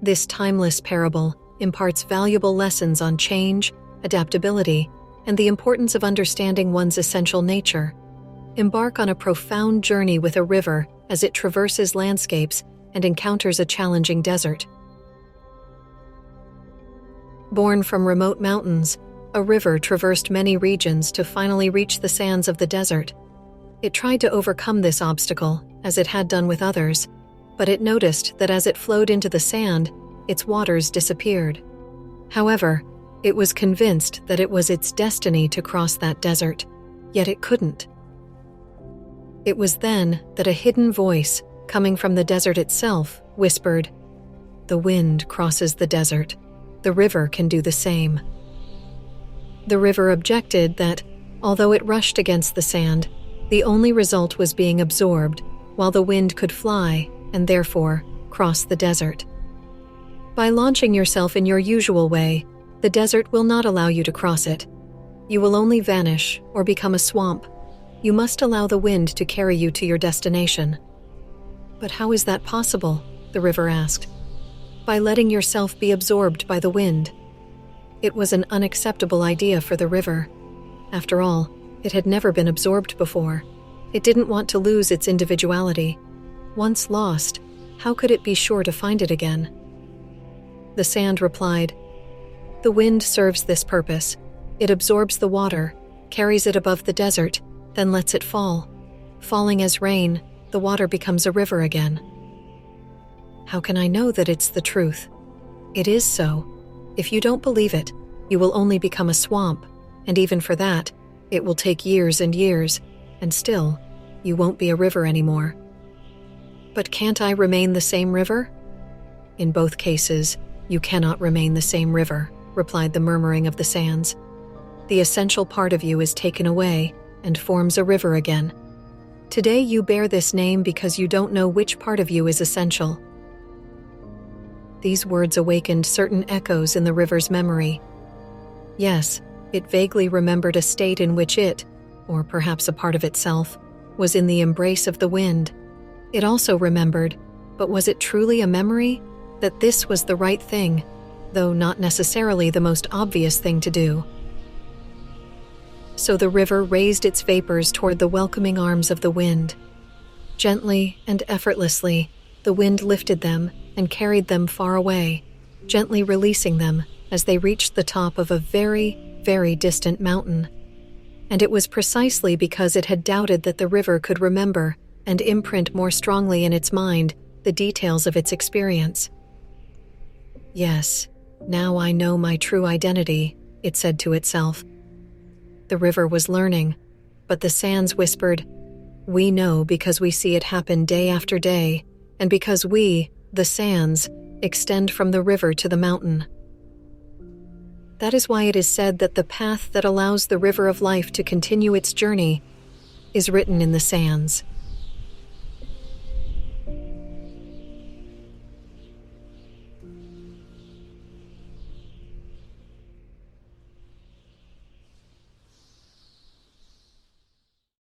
This timeless parable imparts valuable lessons on change, adaptability, and the importance of understanding one's essential nature. Embark on a profound journey with a river as it traverses landscapes and encounters a challenging desert. Born from remote mountains, a river traversed many regions to finally reach the sands of the desert. It tried to overcome this obstacle, as it had done with others, but it noticed that as it flowed into the sand, its waters disappeared. However, it was convinced that it was its destiny to cross that desert, yet it couldn't. It was then that a hidden voice, coming from the desert itself, whispered, "The wind crosses the desert. The river can do the same." The river objected that, although it rushed against the sand, the only result was being absorbed, while the wind could fly and therefore cross the desert. By launching yourself in your usual way, the desert will not allow you to cross it. You will only vanish or become a swamp. You must allow the wind to carry you to your destination. But how is that possible? The river asked. By letting yourself be absorbed by the wind. It was an unacceptable idea for the river. After all, it had never been absorbed before. It didn't want to lose its individuality. Once lost, how could it be sure to find it again? The sand replied, "The wind serves this purpose. It absorbs the water, carries it above the desert, then lets it fall. Falling as rain, the water becomes a river again." How can I know that it's the truth? It is so. If you don't believe it, you will only become a swamp, and even for that, it will take years and years, and still, you won't be a river anymore. But can't I remain the same river? In both cases, you cannot remain the same river, replied the murmuring of the sands. The essential part of you is taken away and forms a river again. Today you bear this name because you don't know which part of you is essential. These words awakened certain echoes in the river's memory. Yes, it vaguely remembered a state in which it, or perhaps a part of itself, was in the embrace of the wind. It also remembered, but was it truly a memory, that this was the right thing, though not necessarily the most obvious thing to do. So the river raised its vapors toward the welcoming arms of the wind. Gently and effortlessly, the wind lifted them and carried them far away, gently releasing them as they reached the top of a very, very distant mountain. And it was precisely because it had doubted that the river could remember and imprint more strongly in its mind the details of its experience. "Yes, now I know my true identity," it said to itself. The river was learning, but the sands whispered, "We know because we see it happen day after day, and because we, the sands, extend from the river to the mountain." That is why it is said that the path that allows the river of life to continue its journey is written in the sands.